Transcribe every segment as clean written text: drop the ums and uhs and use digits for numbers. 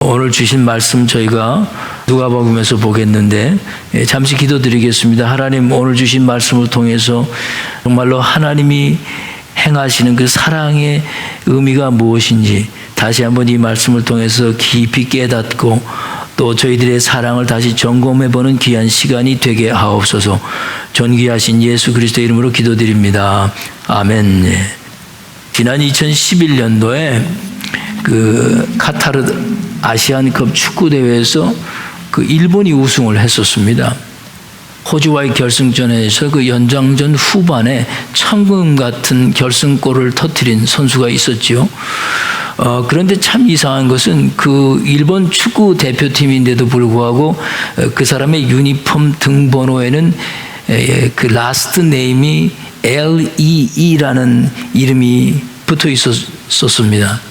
오늘 주신 말씀 저희가 누가복음에서 보겠는데 잠시 기도드리겠습니다. 하나님, 오늘 주신 말씀을 통해서 정말로 하나님이 행하시는 그 사랑의 의미가 무엇인지 다시 한번 이 말씀을 통해서 깊이 깨닫고 또 저희들의 사랑을 다시 점검해보는 귀한 시간이 되게 하옵소서. 존귀하신 예수 그리스도의 이름으로 기도드립니다. 아멘. 지난 2011년도에 그 카타르 아시안컵 축구 대회에서 그 일본이 우승을 했었습니다. 호주와의 결승전에서 그 연장전 후반에 천금 같은 결승골을 터뜨린 선수가 있었지요. 그런데 참 이상한 것은 그 일본 축구 대표팀인데도 불구하고 그 사람의 유니폼 등번호에는 그 라스트 네임이 LEE라는 이름이 붙어 있었습니다.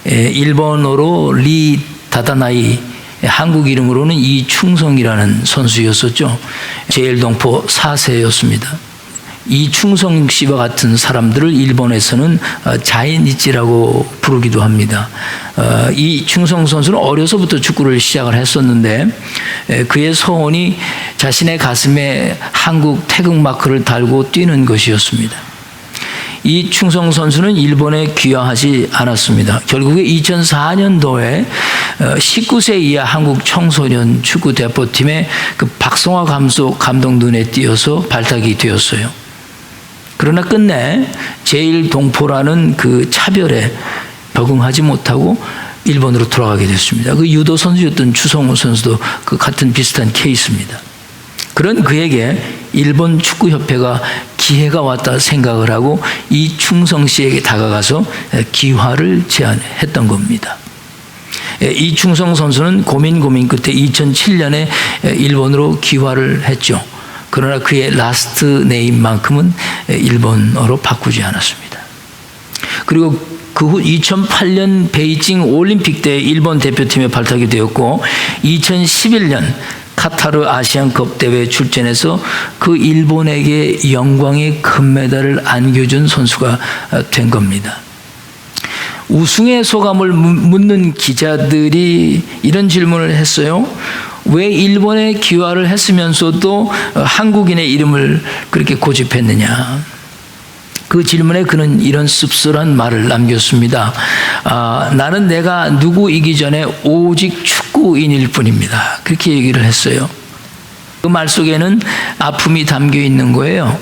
일본어로 리 다다나이, 한국 이름으로는 이충성이라는 선수였었죠. 제일동포 4세였습니다. 이충성 씨와 같은 사람들을 일본에서는 자이니치라고 부르기도 합니다. 이충성 선수는 어려서부터 축구를 시작을 했었는데 그의 소원이 자신의 가슴에 한국 태극마크를 달고 뛰는 것이었습니다. 이 충성 선수는 일본에 귀화하지 않았습니다. 결국에 2004년도에 19세 이하 한국 청소년 축구 대표팀의 그 박성화 감독 눈에 띄어서 발탁이 되었어요. 그러나 끝내 제일동포라는 그 차별에 적응하지 못하고 일본으로 돌아가게 됐습니다. 그 유도 선수였던 추성훈 선수도 그 같은 비슷한 케이스입니다. 그런 그에게 일본 축구협회가 기회가 왔다 생각을 하고 이충성 씨에게 다가가서 기화를 제안했던 겁니다. 이충성 선수는 고민 끝에 2007년에 일본으로 기화를 했죠. 그러나 그의 라스트 네임만큼은 일본어로 바꾸지 않았습니다. 그리고 그 후 2008년 베이징 올림픽 때 일본 대표팀에 발탁이 되었고 2011년 카타르 아시안컵 대회에 출전해서 그 일본에게 영광의 금메달을 안겨준 선수가 된 겁니다. 우승의 소감을 묻는 기자들이 이런 질문을 했어요. 왜 일본에 귀화를 했으면서도 한국인의 이름을 그렇게 고집했느냐. 그 질문에 그는 이런 씁쓸한 말을 남겼습니다. 나는 내가 누구이기 전에 오직 축구인일 뿐입니다. 그렇게 얘기를 했어요. 그 말 속에는 아픔이 담겨 있는 거예요.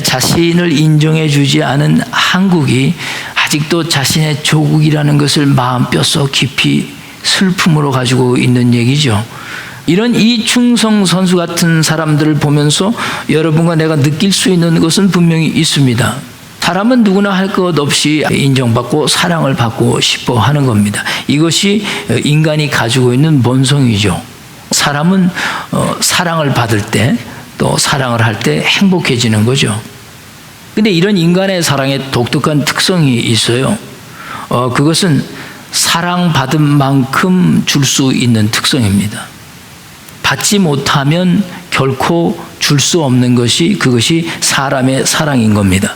자신을 인정해 주지 않은 한국이 아직도 자신의 조국이라는 것을 마음 뼛속 깊이 슬픔으로 가지고 있는 얘기죠. 이런 이충성 선수 같은 사람들을 보면서 여러분과 내가 느낄 수 있는 것은 분명히 있습니다. 사람은 누구나 할 것 없이 인정받고 사랑을 받고 싶어 하는 겁니다. 이것이 인간이 가지고 있는 본성이죠. 사람은 사랑을 받을 때 또 사랑을 할 때 행복해지는 거죠. 근데 이런 인간의 사랑에 독특한 특성이 있어요. 그것은 사랑받은 만큼 줄 수 있는 특성입니다. 받지 못하면 결코 줄 수 없는 그것이 사람의 사랑인 겁니다.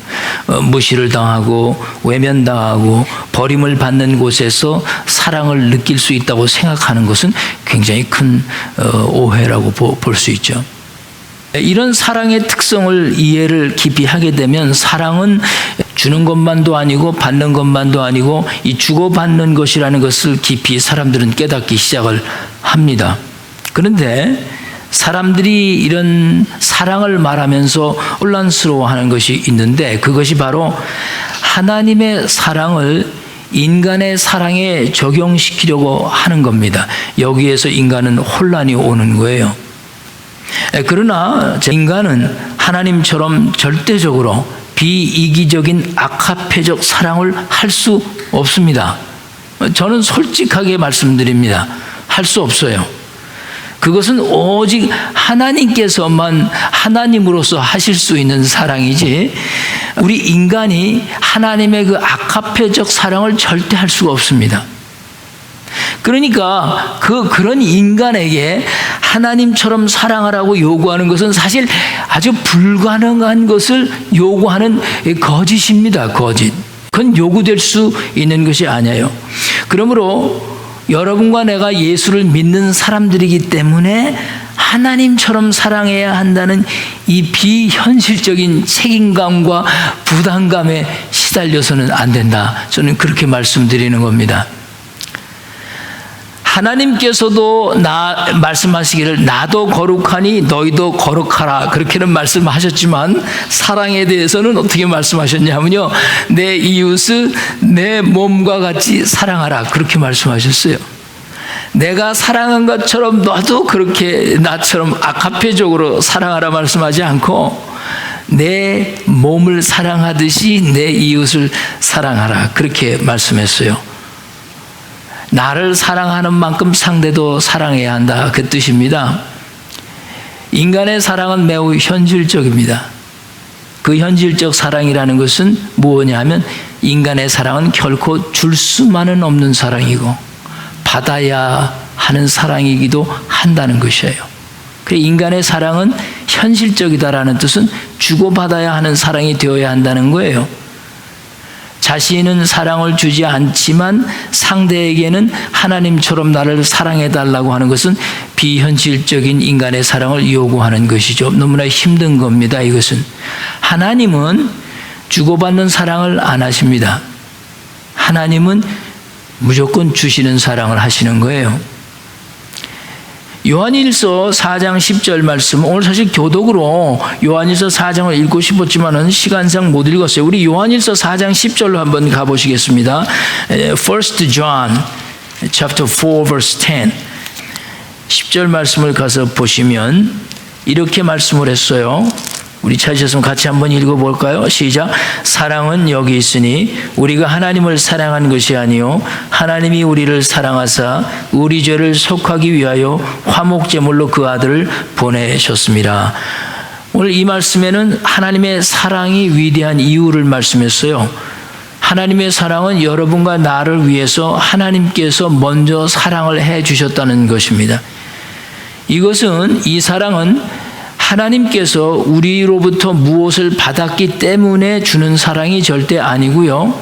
무시를 당하고 외면당하고 버림을 받는 곳에서 사랑을 느낄 수 있다고 생각하는 것은 굉장히 큰 오해라고 볼 수 있죠. 이런 사랑의 특성을 이해를 깊이 하게 되면 사랑은 주는 것만도 아니고 받는 것만도 아니고 이 주고받는 것이라는 것을 깊이 사람들은 깨닫기 시작을 합니다. 그런데 사람들이 이런 사랑을 말하면서 혼란스러워하는 것이 있는데 그것이 바로 하나님의 사랑을 인간의 사랑에 적용시키려고 하는 겁니다. 여기에서 인간은 혼란이 오는 거예요. 그러나 인간은 하나님처럼 절대적으로 비이기적인 악합회적 사랑을 할 수 없습니다. 저는 솔직하게 말씀드립니다. 할 수 없어요. 그것은 오직 하나님께서만 하나님으로서 하실 수 있는 사랑이지 우리 인간이 하나님의 그 악합회적 사랑을 절대 할 수가 없습니다. 그러니까 그런 인간에게 하나님처럼 사랑하라고 요구하는 것은 사실 아주 불가능한 것을 요구하는 거짓입니다. 거짓. 그건 요구될 수 있는 것이 아니에요. 그러므로 여러분과 내가 예수를 믿는 사람들이기 때문에 하나님처럼 사랑해야 한다는 이 비현실적인 책임감과 부담감에 시달려서는 안 된다. 저는 그렇게 말씀드리는 겁니다. 하나님께서도 말씀하시기를 나도 거룩하니 너희도 거룩하라 그렇게는 말씀하셨지만 사랑에 대해서는 어떻게 말씀하셨냐면요, 내 이웃을 내 몸과 같이 사랑하라 그렇게 말씀하셨어요. 내가 사랑한 것처럼 너도 그렇게 나처럼 아카페적으로 사랑하라 말씀하지 않고 내 몸을 사랑하듯이 내 이웃을 사랑하라 그렇게 말씀했어요. 나를 사랑하는 만큼 상대도 사랑해야 한다 그 뜻입니다. 인간의 사랑은 매우 현실적입니다. 그 현실적 사랑이라는 것은 무엇이냐 하면 인간의 사랑은 결코 줄 수만은 없는 사랑이고 받아야 하는 사랑이기도 한다는 것이에요. 그래서 인간의 사랑은 현실적이다라는 뜻은 주고받아야 하는 사랑이 되어야 한다는 거예요. 자신은 사랑을 주지 않지만 상대에게는 하나님처럼 나를 사랑해달라고 하는 것은 비현실적인 인간의 사랑을 요구하는 것이죠. 너무나 힘든 겁니다. 이것은 하나님은 주고받는 사랑을 안 하십니다. 하나님은 무조건 주시는 사랑을 하시는 거예요. 요한일서 4장 10절 말씀, 오늘 사실 교독으로 요한일서 4장을 읽고 싶었지만은 시간상 못 읽었어요. 우리 요한일서 4장 10절로 한번 가보시겠습니다. 1 John chapter 4 verse 10 10절 말씀을 가서 보시면 이렇게 말씀을 했어요. 우리 찾으셨으면 같이 한번 읽어볼까요? 시작. 사랑은 여기 있으니 우리가 하나님을 사랑한 것이 아니요 하나님이 우리를 사랑하사 우리 죄를 속하기 위하여 화목제물로 그 아들을 보내셨습니다. 오늘 이 말씀에는 하나님의 사랑이 위대한 이유를 말씀했어요. 하나님의 사랑은 여러분과 나를 위해서 하나님께서 먼저 사랑을 해 주셨다는 것입니다. 이 사랑은 하나님께서 우리로부터 무엇을 받았기 때문에 주는 사랑이 절대 아니고요.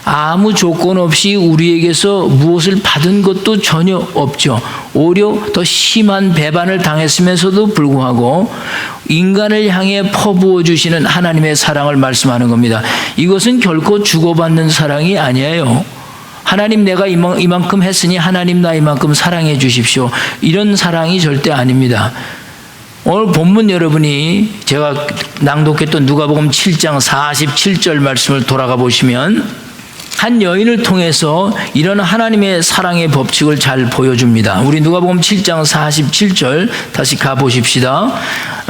아무 조건 없이 우리에게서 무엇을 받은 것도 전혀 없죠. 오히려 더 심한 배반을 당했음에도 불구하고 인간을 향해 퍼부어 주시는 하나님의 사랑을 말씀하는 겁니다. 이것은 결코 주고받는 사랑이 아니에요. 하나님 내가 이만큼 했으니 하나님 나 이만큼 사랑해 주십시오. 이런 사랑이 절대 아닙니다. 오늘 본문 여러분이 제가 낭독했던 누가복음 7장 47절 말씀을 돌아가 보시면 한 여인을 통해서 이런 하나님의 사랑의 법칙을 잘 보여줍니다. 우리 누가복음 7장 47절 다시 가보십시다.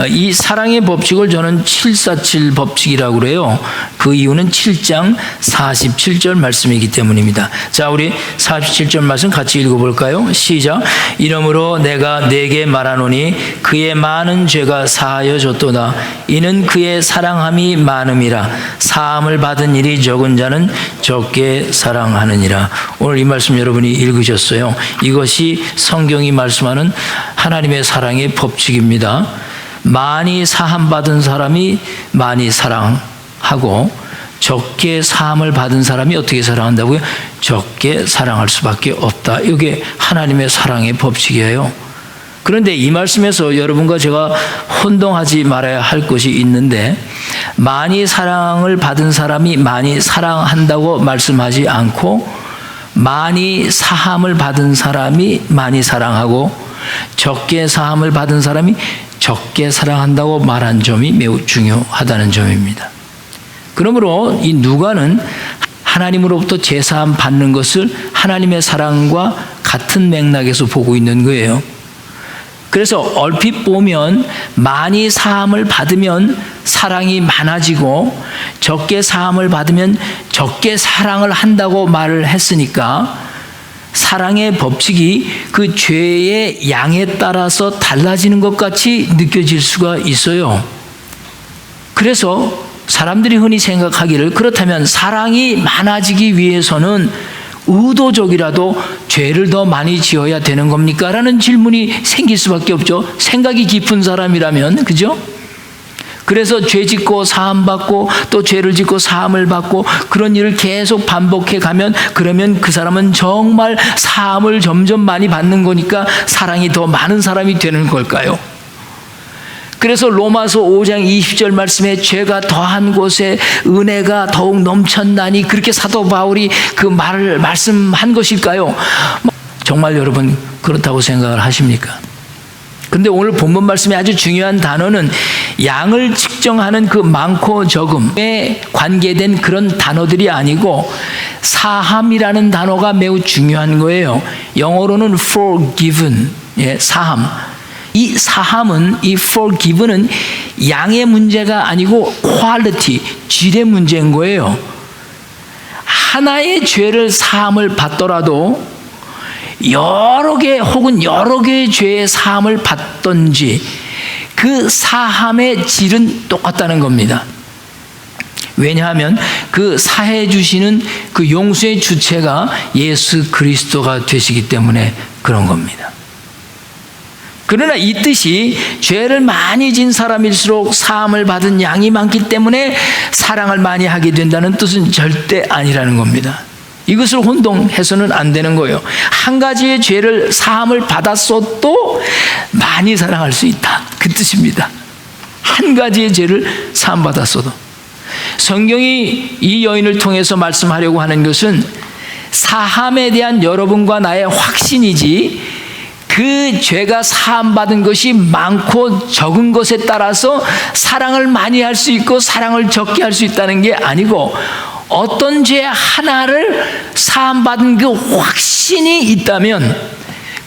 이 사랑의 법칙을 저는 747 법칙이라고 그래요. 그 이유는 7장 47절 말씀이기 때문입니다. 자, 우리 47절 말씀 같이 읽어볼까요? 시작. 이러므로 내가 네게 말하노니 그의 많은 죄가 사하여졌도다. 이는 그의 사랑함이 많음이라. 사함을 받은 일이 적은 자는 적게 사랑하느니라. 오늘 이 말씀 여러분이 읽으셨어요. 이것이 성경이 말씀하는 하나님의 사랑의 법칙입니다. 많이 사함받은 사람이 많이 사랑하고 적게 사함을 받은 사람이 어떻게 사랑한다고요? 적게 사랑할 수밖에 없다. 이게 하나님의 사랑의 법칙이에요. 그런데 이 말씀에서 여러분과 제가 혼동하지 말아야 할 것이 있는데, 많이 사랑을 받은 사람이 많이 사랑한다고 말씀하지 않고 많이 사함을 받은 사람이 많이 사랑하고 적게 사함을 받은 사람이 적게 사랑한다고 말한 점이 매우 중요하다는 점입니다. 그러므로 이 누가는 하나님으로부터 제사함 받는 것을 하나님의 사랑과 같은 맥락에서 보고 있는 거예요. 그래서 얼핏 보면 많이 사함을 받으면 사랑이 많아지고 적게 사함을 받으면 적게 사랑을 한다고 말을 했으니까 사랑의 법칙이 그 죄의 양에 따라서 달라지는 것 같이 느껴질 수가 있어요. 그래서 사람들이 흔히 생각하기를, 그렇다면 사랑이 많아지기 위해서는 의도적이라도 죄를 더 많이 지어야 되는 겁니까? 라는 질문이 생길 수밖에 없죠. 생각이 깊은 사람이라면, 그죠? 그래서 죄 짓고 사함 받고 또 죄를 짓고 사함을 받고 그런 일을 계속 반복해 가면 그러면 그 사람은 정말 사함을 점점 많이 받는 거니까 사랑이 더 많은 사람이 되는 걸까요? 그래서 로마서 5장 20절 말씀에 죄가 더한 곳에 은혜가 더욱 넘쳤나니 그렇게 사도 바울이 그 말을 말씀한 것일까요? 정말 여러분 그렇다고 생각을 하십니까? 그런데 오늘 본문 말씀에 아주 중요한 단어는 양을 측정하는 그 많고 적음에 관계된 그런 단어들이 아니고 사함이라는 단어가 매우 중요한 거예요. 영어로는 forgiven, 사함. 이 사함은, 이 forgiven은 양의 문제가 아니고 quality, 질의 문제인 거예요. 하나의 죄를 사함을 받더라도 여러 개 혹은 여러 개의 죄의 사함을 받던지 그 사함의 질은 똑같다는 겁니다. 왜냐하면 그 사해 주시는 그 용서의 주체가 예수 그리스도가 되시기 때문에 그런 겁니다. 그러나 이 뜻이 죄를 많이 진 사람일수록 사함을 받은 양이 많기 때문에 사랑을 많이 하게 된다는 뜻은 절대 아니라는 겁니다. 이것을 혼동해서는 안 되는 거예요. 한 가지의 죄를 사함을 받았어도 많이 사랑할 수 있다. 그 뜻입니다. 한 가지의 죄를 사함 받았어도. 성경이 이 여인을 통해서 말씀하려고 하는 것은 사함에 대한 여러분과 나의 확신이지 그 죄가 사함받은 것이 많고 적은 것에 따라서 사랑을 많이 할 수 있고 사랑을 적게 할 수 있다는 게 아니고 어떤 죄 하나를 사함받은 그 확신이 있다면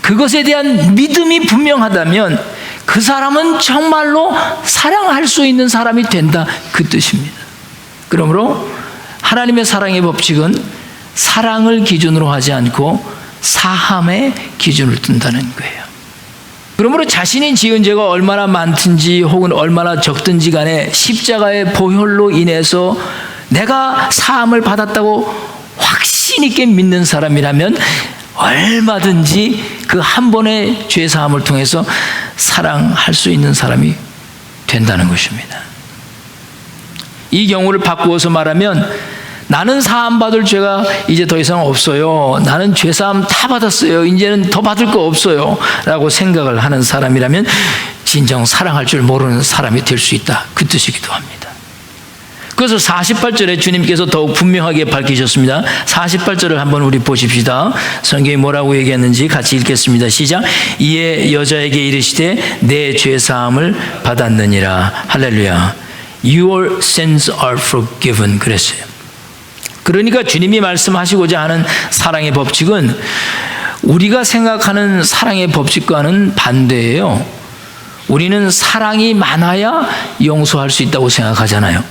그것에 대한 믿음이 분명하다면 그 사람은 정말로 사랑할 수 있는 사람이 된다 그 뜻입니다. 그러므로 하나님의 사랑의 법칙은 사랑을 기준으로 하지 않고 사함의 기준을 둔다는 거예요. 그러므로 자신이 지은 죄가 얼마나 많든지 혹은 얼마나 적든지 간에 십자가의 보혈로 인해서 내가 사함을 받았다고 확신 있게 믿는 사람이라면 얼마든지 그 한 번의 죄 사함을 통해서 사랑할 수 있는 사람이 된다는 것입니다. 이 경우를 바꾸어서 말하면 나는 사함받을 죄가 이제 더 이상 없어요. 나는 죄사함 다 받았어요. 이제는 더 받을 거 없어요. 라고 생각을 하는 사람이라면 진정 사랑할 줄 모르는 사람이 될 수 있다. 그 뜻이기도 합니다. 그래서 48절에 주님께서 더욱 분명하게 밝히셨습니다. 48절을 한번 우리 보십시다. 성경이 뭐라고 얘기했는지 같이 읽겠습니다. 시작. 이에 여자에게 이르시되 내 죄사함을 받았느니라. 할렐루야. Your sins are forgiven. 그랬어요. 그러니까 주님이 말씀하시고자 하는 사랑의 법칙은 우리가 생각하는 사랑의 법칙과는 반대예요. 우리는 사랑이 많아야 용서할 수 있다고 생각하잖아요.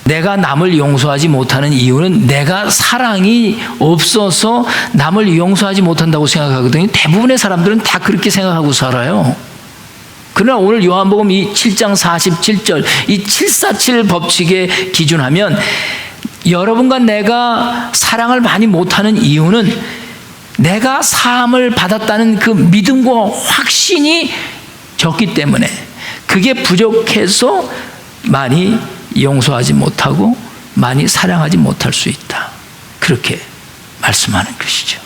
내가 남을 용서하지 못하는 이유는 내가 사랑이 없어서 남을 용서하지 못한다고 생각하거든요. 대부분의 사람들은 다 그렇게 생각하고 살아요. 그러나 오늘 요한복음 이 7장 47절 이 747 법칙에 기준하면 여러분과 내가 사랑을 많이 못하는 이유는 내가 사함을 받았다는 그 믿음과 확신이 적기 때문에 그게 부족해서 많이 용서하지 못하고 많이 사랑하지 못할 수 있다. 그렇게 말씀하는 것이죠.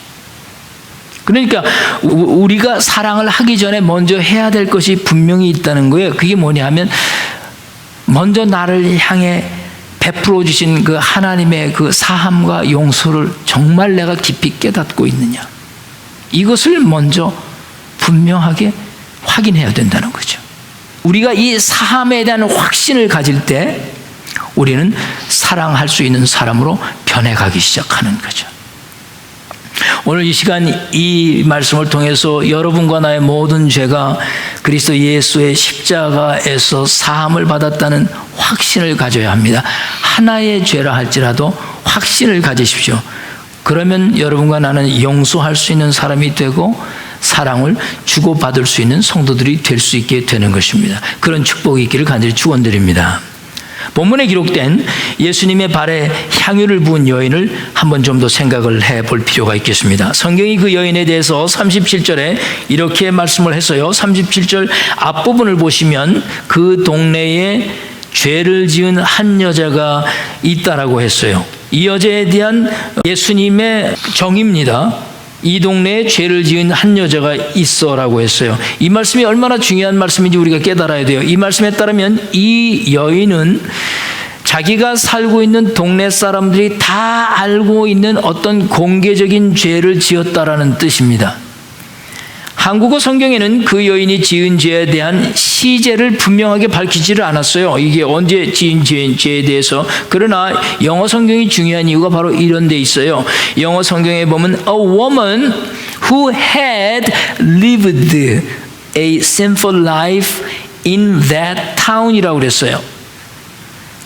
그러니까 우리가 사랑을 하기 전에 먼저 해야 될 것이 분명히 있다는 거예요. 그게 뭐냐 하면 먼저 나를 향해 베풀어 주신 그 하나님의 그 사함과 용서를 정말 내가 깊이 깨닫고 있느냐. 이것을 먼저 분명하게 확인해야 된다는 거죠. 우리가 이 사함에 대한 확신을 가질 때 우리는 사랑할 수 있는 사람으로 변해가기 시작하는 거죠. 오늘 이 시간 이 말씀을 통해서 여러분과 나의 모든 죄가 그리스도 예수의 십자가에서 사함을 받았다는 확신을 가져야 합니다. 하나의 죄라 할지라도 확신을 가지십시오. 그러면 여러분과 나는 용서할 수 있는 사람이 되고 사랑을 주고받을 수 있는 성도들이 될 수 있게 되는 것입니다. 그런 축복이 있기를 간절히 축원드립니다. 본문에 기록된 예수님의 발에 향유를 부은 여인을 한번 좀 더 생각을 해볼 필요가 있겠습니다. 성경이 그 여인에 대해서 37절에 이렇게 말씀을 했어요. 37절 앞부분을 보시면 그 동네에 죄를 지은 한 여자가 있다라고 했어요. 이 여자에 대한 예수님의 정의입니다. 이 동네에 죄를 지은 한 여자가 있어라고 했어요. 이 말씀이 얼마나 중요한 말씀인지 우리가 깨달아야 돼요. 이 말씀에 따르면 이 여인은 자기가 살고 있는 동네 사람들이 다 알고 있는 어떤 공개적인 죄를 지었다라는 뜻입니다. 한국어 성경에는 그 여인이 지은 죄에 대한 시제를 분명하게 밝히지를 않았어요. 이게 언제 지은 죄에 대해서. 그러나 영어 성경이 중요한 이유가 바로 이런 데 있어요. 영어 성경에 보면 A woman who had lived a sinful life in that town이라고 그랬어요.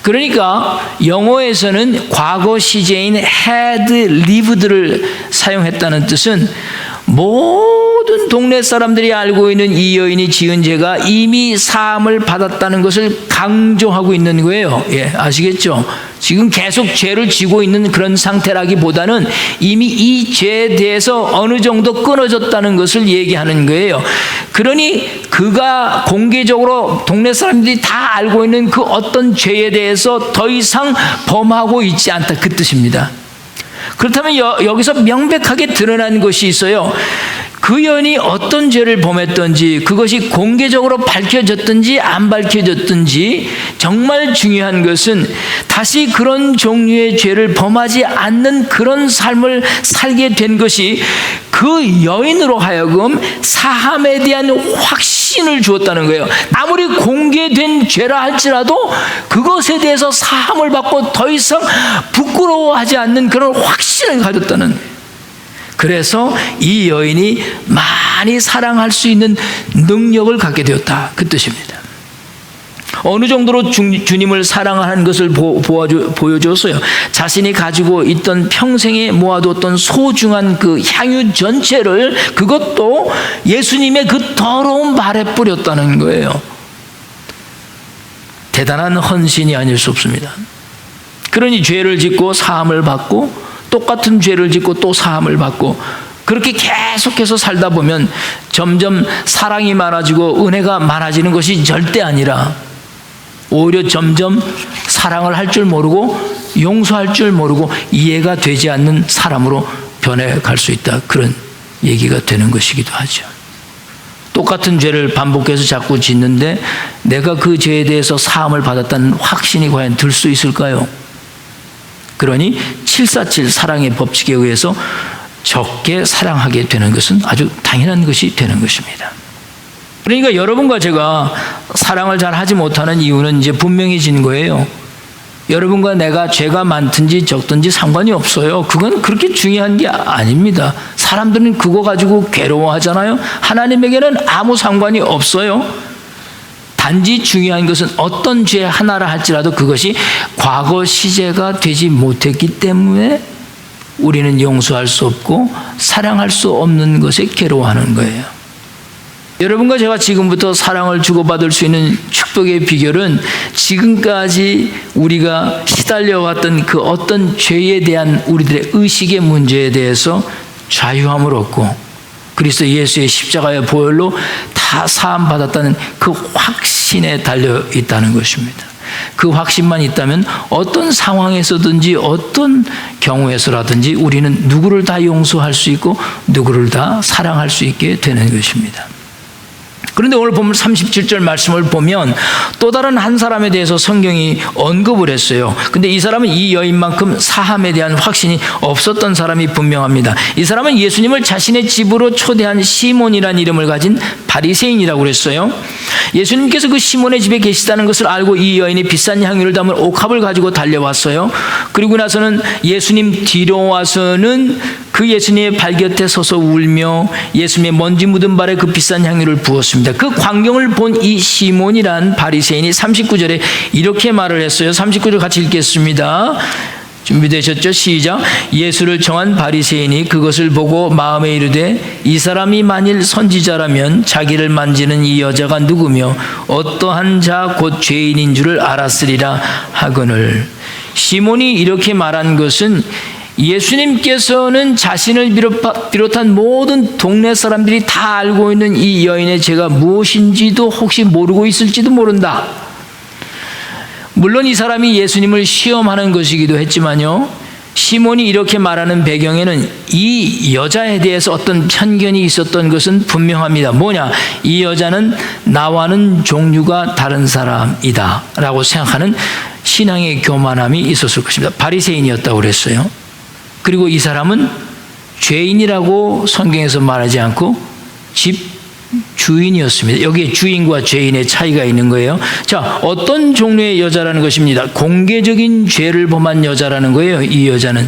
그러니까 영어에서는 과거 시제인 had lived를 사용했다는 뜻은 모든 동네 사람들이 알고 있는 이 여인이 지은 죄가 이미 사함을 받았다는 것을 강조하고 있는 거예요. 예, 아시겠죠? 지금 계속 죄를 지고 있는 그런 상태라기보다는 이미 이 죄에 대해서 어느 정도 끊어졌다는 것을 얘기하는 거예요. 그러니 그가 공개적으로 동네 사람들이 다 알고 있는 그 어떤 죄에 대해서 더 이상 범하고 있지 않다, 그 뜻입니다. 그렇다면 여기서 명백하게 드러난 것이 있어요. 그 여인이 어떤 죄를 범했던지, 그것이 공개적으로 밝혀졌든지 안 밝혀졌든지, 정말 중요한 것은 다시 그런 종류의 죄를 범하지 않는 그런 삶을 살게 된 것이 그 여인으로 하여금 사함에 대한 확신을 주었다는 거예요. 아무리 공개된 죄라 할지라도 그것에 대해서 사함을 받고 더 이상 부끄러워하지 않는 그런 확신을 가졌다는 거예요. 그래서 이 여인이 많이 사랑할 수 있는 능력을 갖게 되었다, 그 뜻입니다. 어느 정도로 주님을 사랑하는 것을 보여줬어요. 자신이 가지고 있던 평생에 모아뒀던 소중한 그 향유 전체를, 그것도 예수님의 그 더러운 발에 뿌렸다는 거예요. 대단한 헌신이 아닐 수 없습니다. 그러니 죄를 짓고 사함을 받고, 똑같은 죄를 짓고 또 사함을 받고, 그렇게 계속해서 살다 보면 점점 사랑이 많아지고 은혜가 많아지는 것이 절대 아니라 오히려 점점 사랑을 할 줄 모르고 용서할 줄 모르고 이해가 되지 않는 사람으로 변해갈 수 있다, 그런 얘기가 되는 것이기도 하죠. 똑같은 죄를 반복해서 자꾸 짓는데 내가 그 죄에 대해서 사함을 받았다는 확신이 과연 들 수 있을까요? 그러니 747 사랑의 법칙에 의해서 적게 사랑하게 되는 것은 아주 당연한 것이 되는 것입니다. 그러니까 여러분과 제가 사랑을 잘 하지 못하는 이유는 이제 분명해진 거예요. 여러분과 내가 죄가 많든지 적든지 상관이 없어요. 그건 그렇게 중요한 게 아닙니다. 사람들은 그거 가지고 괴로워하잖아요. 하나님에게는 아무 상관이 없어요. 단지 중요한 것은 어떤 죄 하나라 할지라도 그것이 과거 시제가 되지 못했기 때문에 우리는 용서할 수 없고 사랑할 수 없는 것에 괴로워하는 거예요. 여러분과 제가 지금부터 사랑을 주고받을 수 있는 축복의 비결은 지금까지 우리가 시달려왔던 그 어떤 죄에 대한 우리들의 의식의 문제에 대해서 자유함을 얻고 그리스도 예수의 십자가의 보혈로 다 사함받았다는 그 확신에 달려 있다는 것입니다. 그 확신만 있다면 어떤 상황에서든지 어떤 경우에서라든지 우리는 누구를 다 용서할 수 있고 누구를 다 사랑할 수 있게 되는 것입니다. 그런데 오늘 보면 37절 말씀을 보면 또 다른 한 사람에 대해서 성경이 언급을 했어요. 근데 이 사람은 이 여인만큼 사함에 대한 확신이 없었던 사람이 분명합니다. 이 사람은 예수님을 자신의 집으로 초대한 시몬이라는 이름을 가진 바리새인이라고 그랬어요. 예수님께서 그 시몬의 집에 계시다는 것을 알고 이 여인이 비싼 향유를 담은 옥합을 가지고 달려왔어요. 그리고 나서는 예수님 뒤로 와서는 그 예수님의 발 곁에 서서 울며 예수님의 먼지 묻은 발에 그 비싼 향유를 부었습니다. 그 광경을 본 이 시몬이란 바리새인이 39절에 이렇게 말을 했어요. 39절 같이 읽겠습니다. 준비되셨죠? 시작. 예수를 정한 바리새인이 그것을 보고 마음에 이르되 이 사람이 만일 선지자라면 자기를 만지는 이 여자가 누구며 어떠한 자 곧 죄인인 줄을 알았으리라 하거늘. 시몬이 이렇게 말한 것은 예수님께서는 자신을 비롯한 모든 동네 사람들이 다 알고 있는 이 여인의 죄가 무엇인지도 혹시 모르고 있을지도 모른다. 물론 이 사람이 예수님을 시험하는 것이기도 했지만요, 시몬이 이렇게 말하는 배경에는 이 여자에 대해서 어떤 편견이 있었던 것은 분명합니다. 뭐냐? 이 여자는 나와는 종류가 다른 사람이다 라고 생각하는 신앙의 교만함이 있었을 것입니다. 바리새인이었다고 그랬어요. 그리고 이 사람은 죄인이라고 성경에서 말하지 않고 집 주인이었습니다. 여기에 주인과 죄인의 차이가 있는 거예요. 자, 어떤 종류의 여자라는 것입니다. 공개적인 죄를 범한 여자라는 거예요. 이 여자는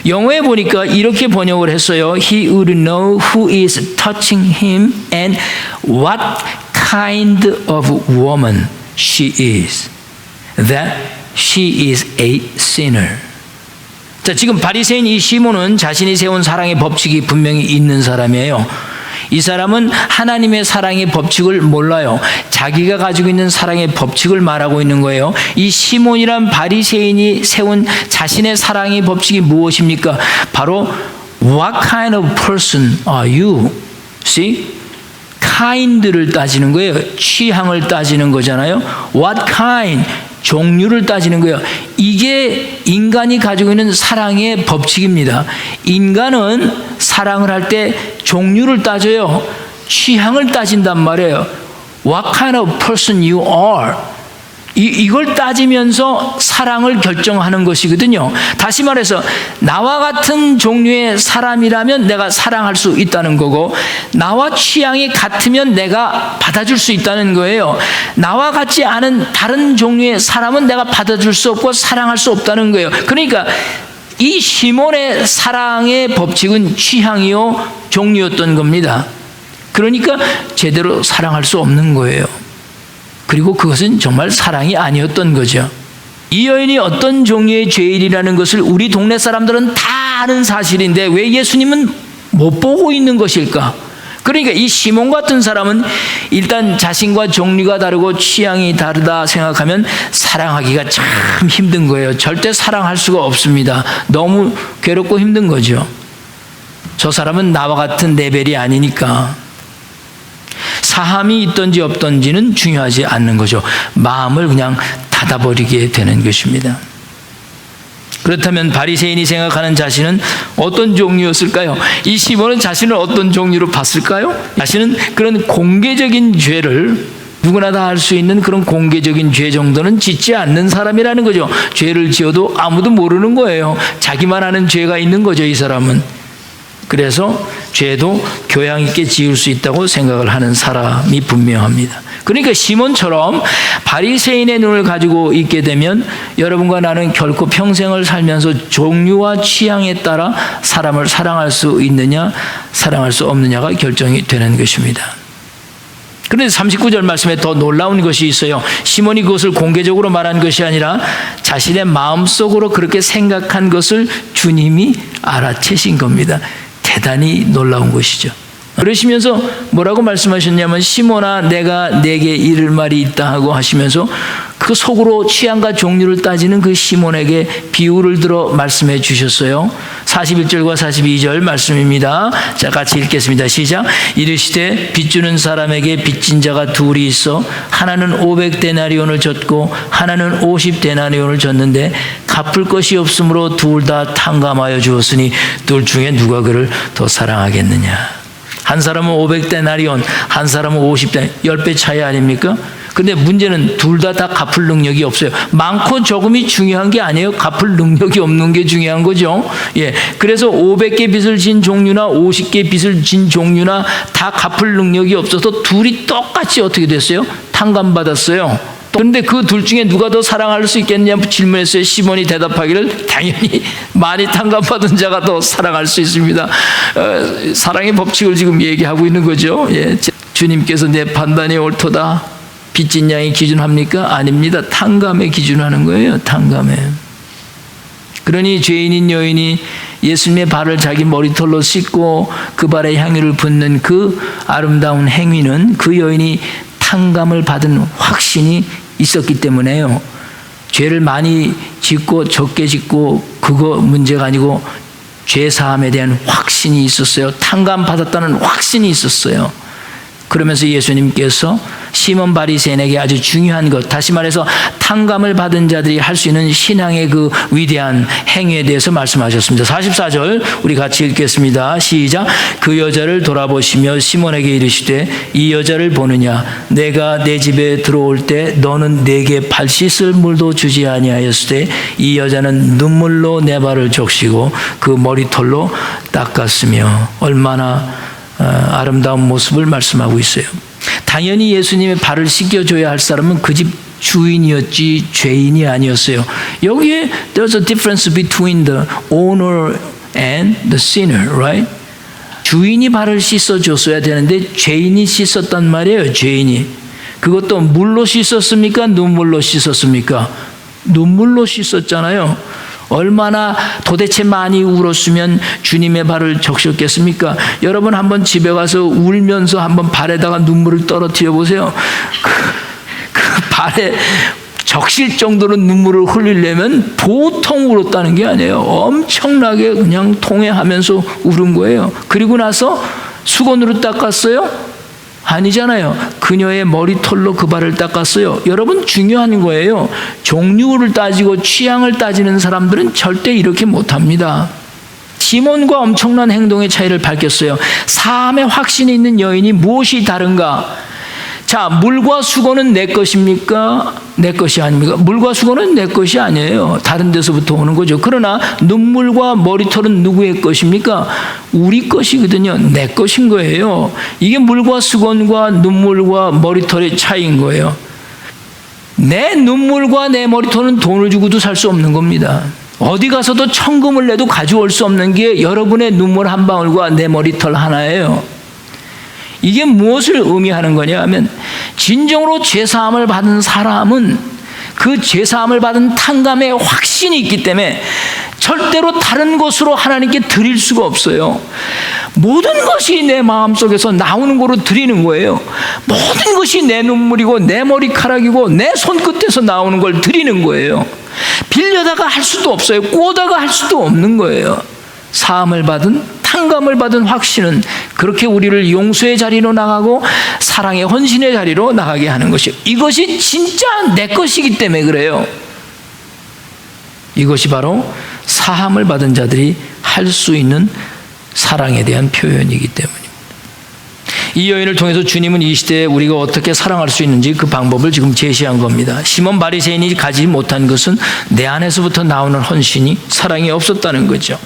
영어에 보니까 이렇게 번역을 했어요. He would know who is touching him and what kind of woman she is. That she is a sinner. 자, 지금 바리새인 이 시몬은 자신이 세운 사랑의 법칙이 분명히 있는 사람이에요. 이 사람은 하나님의 사랑의 법칙을 몰라요. 자기가 가지고 있는 사랑의 법칙을 말하고 있는 거예요. 이 시몬이란 바리새인이 세운 자신의 사랑의 법칙이 무엇입니까? 바로 What kind of person are you? See? kind를 따지는 거예요. 취향을 따지는 거잖아요. What kind? 종류를 따지는 거예요. 이게 인간이 가지고 있는 사랑의 법칙입니다. 인간은 사랑을 할 때 종류를 따져요. 취향을 따진단 말이에요. What kind of person you are? 이걸 따지면서 사랑을 결정하는 것이거든요. 다시 말해서 나와 같은 종류의 사람이라면 내가 사랑할 수 있다는 거고, 나와 취향이 같으면 내가 받아줄 수 있다는 거예요. 나와 같지 않은 다른 종류의 사람은 내가 받아줄 수 없고 사랑할 수 없다는 거예요. 그러니까 이 시몬의 사랑의 법칙은 취향이요 종류였던 겁니다. 그러니까 제대로 사랑할 수 없는 거예요. 그리고 그것은 정말 사랑이 아니었던 거죠. 이 여인이 어떤 종류의 죄인이라는 것을 우리 동네 사람들은 다 아는 사실인데 왜 예수님은 못 보고 있는 것일까? 그러니까 이 시몬 같은 사람은 일단 자신과 종류가 다르고 취향이 다르다 생각하면 사랑하기가 참 힘든 거예요. 절대 사랑할 수가 없습니다. 너무 괴롭고 힘든 거죠. 저 사람은 나와 같은 레벨이 아니니까. 사함이 있든지 없든지는 중요하지 않는 거죠. 마음을 그냥 닫아버리게 되는 것입니다. 그렇다면 바리새인이 생각하는 자신은 어떤 종류였을까요? 이 시몬은 자신을 어떤 종류로 봤을까요? 자신은 그런 공개적인 죄를 누구나 다 할 수 있는 그런 공개적인 죄 정도는 짓지 않는 사람이라는 거죠. 죄를 지어도 아무도 모르는 거예요. 자기만 아는 죄가 있는 거죠, 이 사람은. 그래서 죄도 교양 있게 지을 수 있다고 생각을 하는 사람이 분명합니다. 그러니까 시몬처럼 바리새인의 눈을 가지고 있게 되면 여러분과 나는 결코 평생을 살면서 종류와 취향에 따라 사람을 사랑할 수 있느냐 사랑할 수 없느냐가 결정이 되는 것입니다. 그런데 39절 말씀에 더 놀라운 것이 있어요. 시몬이 그것을 공개적으로 말한 것이 아니라 자신의 마음속으로 그렇게 생각한 것을 주님이 알아채신 겁니다. 대단히 놀라운 것이죠. 그러시면서 뭐라고 말씀하셨냐면 시몬아 내가 내게 이를 말이 있다 하고 하시면서 그 속으로 취향과 종류를 따지는 그 시몬에게 비유를 들어 말씀해 주셨어요. 41절과 42절 말씀입니다. 자, 같이 읽겠습니다. 시작. 이르시되 빚주는 사람에게 빚진 자가 둘이 있어 하나는 500데나리온을 졌고 하나는 50데나리온을 졌는데 갚을 것이 없으므로 둘 다 탕감하여 주었으니 둘 중에 누가 그를 더 사랑하겠느냐. 한 사람은 500데나리온, 한 사람은 50데나리온, 10배 차이 아닙니까? 근데 문제는 둘 다 갚을 능력이 없어요. 많고 적음이 중요한 게 아니에요. 갚을 능력이 없는 게 중요한 거죠. 예. 그래서 500개 빚을 진 종류나 50개 빚을 진 종류나 다 갚을 능력이 없어서 둘이 똑같이 어떻게 됐어요? 탕감받았어요. 그런데 그 둘 중에 누가 더 사랑할 수 있겠냐고 질문했어요. 시몬이 대답하기를 당연히 많이 탕감받은 자가 더 사랑할 수 있습니다. 사랑의 법칙을 지금 얘기하고 있는 거죠. 예. 주님께서 내 판단이 옳도다. 빚진 양이 기준합니까? 아닙니다. 탕감에 기준하는 거예요. 탕감에. 그러니 죄인인 여인이 예수님의 발을 자기 머리털로 씻고 그 발에 향유를 붓는 그 아름다운 행위는 그 여인이 탕감을 받은 확신이 있었기 때문에요. 죄를 많이 짓고 적게 짓고 그거 문제가 아니고 죄 사함에 대한 확신이 있었어요. 탕감 받았다는 확신이 있었어요. 그러면서 예수님께서 시몬 바리새인에게 아주 중요한 것, 다시 말해서 탕감을 받은 자들이 할 수 있는 신앙의 그 위대한 행위에 대해서 말씀하셨습니다. 44절 우리 같이 읽겠습니다. 시작. 그 여자를 돌아보시며 시몬에게 이르시되 이 여자를 보느냐? 내가 내 집에 들어올 때 너는 내게 발 씻을 물도 주지 아니하였으되 이 여자는 눈물로 내 발을 적시고 그 머리털로 닦았으며. 얼마나 아름다운 모습을 말씀하고 있어요. 당연히 예수님의 발을 씻겨줘야 할 사람은 그 집 주인이었지 죄인이 아니었어요. 여기에 there's a difference between the owner and the sinner, right? 주인이 발을 씻어줬어야 되는데 죄인이 씻었단 말이에요. 죄인이. 그것도 물로 씻었습니까? 눈물로 씻었습니까? 눈물로 씻었잖아요. 얼마나 도대체 많이 울었으면 주님의 발을 적셨겠습니까? 여러분 한번 집에 가서 울면서 한번 발에다가 눈물을 떨어뜨려 보세요. 그 발에 적실 정도로 눈물을 흘리려면 보통 울었다는 게 아니에요. 엄청나게 그냥 통회하면서 울은 거예요. 그리고 나서 수건으로 닦았어요? 아니잖아요. 그녀의 머리털로 그 발을 닦았어요. 여러분 중요한 거예요. 종류를 따지고 취향을 따지는 사람들은 절대 이렇게 못합니다. 시몬과 엄청난 행동의 차이를 밝혔어요. 사함의 확신이 있는 여인이 무엇이 다른가? 자, 물과 수건은 내 것입니까? 내 것이 아닙니까? 물과 수건은 내 것이 아니에요. 다른 데서부터 오는 거죠. 그러나 눈물과 머리털은 누구의 것입니까? 우리 것이거든요. 내 것인 거예요. 이게 물과 수건과 눈물과 머리털의 차이인 거예요. 내 눈물과 내 머리털은 돈을 주고도 살 수 없는 겁니다. 어디 가서도 천금을 내도 가져올 수 없는 게 여러분의 눈물 한 방울과 내 머리털 하나예요. 이게 무엇을 의미하는 거냐 하면 진정으로 죄사함을 받은 사람은 그 죄사함을 받은 탕감의 확신이 있기 때문에 절대로 다른 것으로 하나님께 드릴 수가 없어요. 모든 것이 내 마음속에서 나오는 거로 드리는 거예요. 모든 것이 내 눈물이고 내 머리카락이고 내 손끝에서 나오는 걸 드리는 거예요. 빌려다가 할 수도 없어요. 꼬다가 할 수도 없는 거예요. 사함을 받은 탕감을 받은 확신은 그렇게 우리를 용서의 자리로 나가고 사랑의 헌신의 자리로 나가게 하는 것이에요. 이것이 진짜 내 것이기 때문에 그래요. 이것이 바로 사함을 받은 자들이 할 수 있는 사랑에 대한 표현이기 때문입니다. 이 여인을 통해서 주님은 이 시대에 우리가 어떻게 사랑할 수 있는지 그 방법을 지금 제시한 겁니다. 시몬 바리새인이 가지 못한 것은 내 안에서부터 나오는 헌신이 사랑이 없었다는 거죠.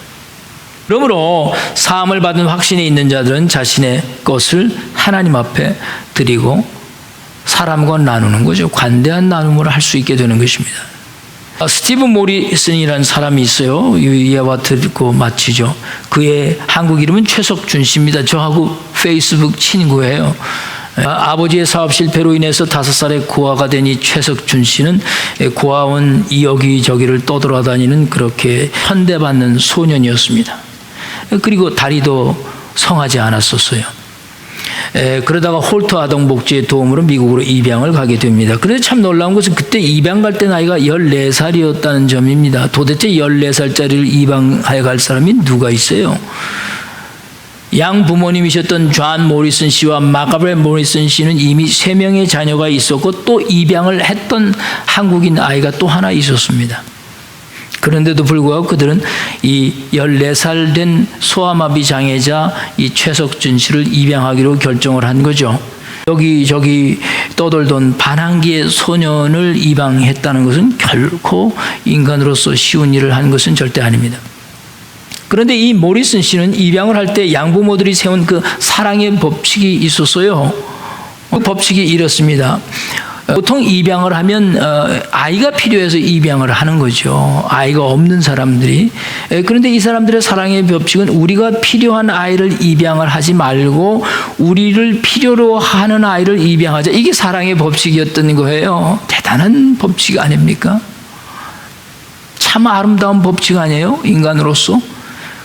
그러므로 사함을 받은 확신이 있는 자들은 자신의 것을 하나님 앞에 드리고 사람과 나누는 거죠. 관대한 나눔을 할 수 있게 되는 것입니다. 스티브 모리슨이라는 사람이 있어요. 얘와 듣고 마치죠. 그의 한국 이름은 최석준 씨입니다. 저하고 페이스북 친구예요. 아버지의 사업 실패로 인해서 5살에 고아가 된 이 최석준 씨는 고아원 여기저기를 떠돌아다니는 그렇게 현대받는 소년이었습니다. 그리고 다리도 성하지 않았었어요. 그러다가 홀트 아동복지의 도움으로 미국으로 입양을 가게 됩니다. 그런데 참 놀라운 것은 그때 입양 갈 때 나이가 14살이었다는 점입니다. 도대체 14살짜리를 입양하여 갈 사람이 누가 있어요? 양 부모님이셨던 존 모리슨 씨와 마가렛 모리슨 씨는 이미 3명의 자녀가 있었고 또 입양을 했던 한국인 아이가 또 하나 있었습니다. 그런데도 불구하고 그들은 이 14살 된 소아마비 장애자 이 최석준 씨를 입양하기로 결정을 한 거죠. 여기저기 떠돌던 반항기의 소년을 입양했다는 것은 결코 인간으로서 쉬운 일을 한 것은 절대 아닙니다. 그런데 이 모리슨 씨는 입양을 할 때 양부모들이 세운 그 사랑의 법칙이 있었어요. 그 법칙이 이렇습니다. 보통 입양을 하면 아이가 필요해서 입양을 하는 거죠. 아이가 없는 사람들이. 그런데 이 사람들의 사랑의 법칙은 우리가 필요한 아이를 입양을 하지 말고 우리를 필요로 하는 아이를 입양하자. 이게 사랑의 법칙이었던 거예요. 대단한 법칙 아닙니까? 참 아름다운 법칙 아니에요? 인간으로서.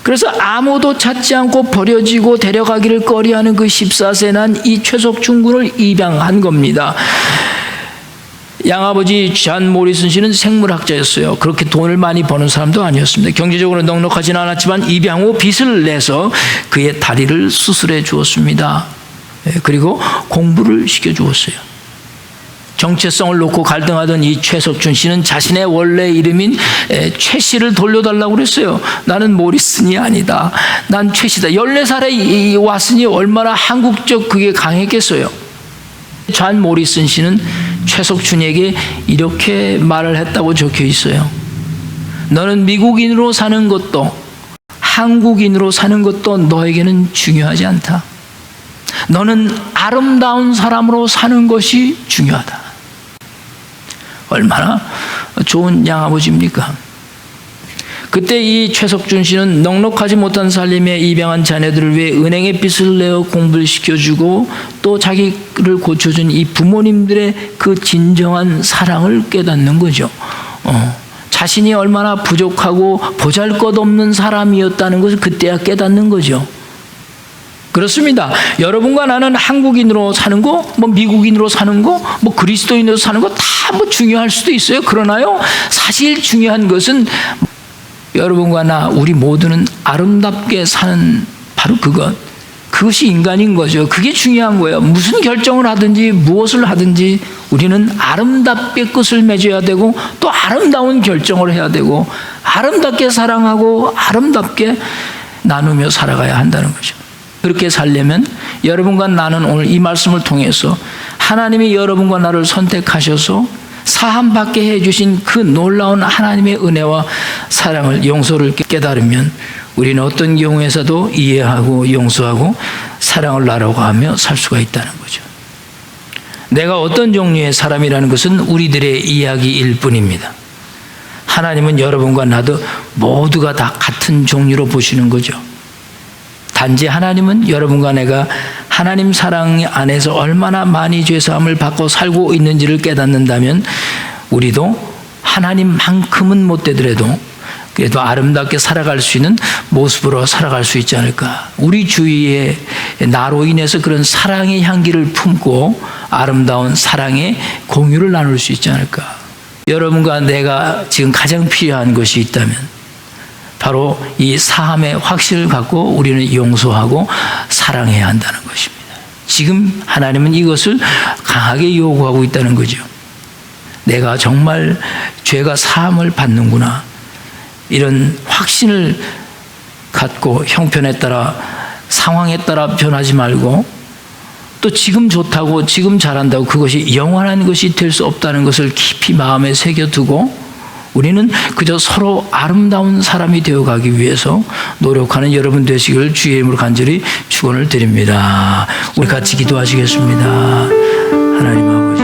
그래서 아무도 찾지 않고 버려지고 데려가기를 꺼려하는 그 14세 난 이 최석준 군을 입양한 겁니다. 양아버지 존 모리슨 씨는 생물학자였어요. 그렇게 돈을 많이 버는 사람도 아니었습니다. 경제적으로 넉넉하지는 않았지만 입양 후 빚을 내서 그의 다리를 수술해 주었습니다. 그리고 공부를 시켜 주었어요. 정체성을 놓고 갈등하던 이 최석준 씨는 자신의 원래 이름인 최 씨를 돌려달라고 그랬어요. 나는 모리슨이 아니다. 난 최 씨다. 14살에 왔으니 얼마나 한국적 그게 강했겠어요. 존 모리슨 씨는 최석준에게 이렇게 말을 했다고 적혀 있어요. 너는 미국인으로 사는 것도 한국인으로 사는 것도 너에게는 중요하지 않다. 너는 아름다운 사람으로 사는 것이 중요하다. 얼마나 좋은 양아버지입니까? 그때 이 최석준 씨는 넉넉하지 못한 살림에 입양한 자녀들을 위해 은행에 빚을 내어 공부를 시켜주고 또 자기를 고쳐준 이 부모님들의 그 진정한 사랑을 깨닫는 거죠. 자신이 얼마나 부족하고 보잘것없는 사람이었다는 것을 그때야 깨닫는 거죠. 그렇습니다. 여러분과 나는 한국인으로 사는 거, 뭐 미국인으로 사는 거, 뭐 그리스도인으로 사는 거 다 뭐 중요할 수도 있어요. 그러나요, 사실 중요한 것은 여러분과 나 우리 모두는 아름답게 사는 바로 그것이 인간인 거죠. 그게 중요한 거예요. 무슨 결정을 하든지 무엇을 하든지 우리는 아름답게 끝을 맺어야 되고 또 아름다운 결정을 해야 되고 아름답게 사랑하고 아름답게 나누며 살아가야 한다는 거죠. 그렇게 살려면 여러분과 나는 오늘 이 말씀을 통해서 하나님이 여러분과 나를 선택하셔서 사함받게 해주신 그 놀라운 하나님의 은혜와 사랑을, 용서를 깨달으면 우리는 어떤 경우에서도 이해하고 용서하고 사랑을 나누고 하며 살 수가 있다는 거죠. 내가 어떤 종류의 사람이라는 것은 우리들의 이야기일 뿐입니다. 하나님은 여러분과 나도 모두가 다 같은 종류로 보시는 거죠. 단지 하나님은 여러분과 내가 하나님 사랑 안에서 얼마나 많이 죄사함을 받고 살고 있는지를 깨닫는다면 우리도 하나님만큼은 못 되더라도 그래도 아름답게 살아갈 수 있는 모습으로 살아갈 수 있지 않을까. 우리 주위에 나로 인해서 그런 사랑의 향기를 품고 아름다운 사랑의 공유를 나눌 수 있지 않을까. 여러분과 내가 지금 가장 필요한 것이 있다면 바로 이 사함의 확신을 갖고 우리는 용서하고 사랑해야 한다는 것입니다. 지금 하나님은 이것을 강하게 요구하고 있다는 거죠. 내가 정말 죄가 사함을 받는구나. 이런 확신을 갖고 형편에 따라 상황에 따라 변하지 말고 또 지금 좋다고 지금 잘한다고 그것이 영원한 것이 될 수 없다는 것을 깊이 마음에 새겨두고 우리는 그저 서로 아름다운 사람이 되어가기 위해서 노력하는 여러분 되시길 주의 이름으로 간절히 축원을 드립니다. 우리 같이 기도하시겠습니다. 하나님 아버지.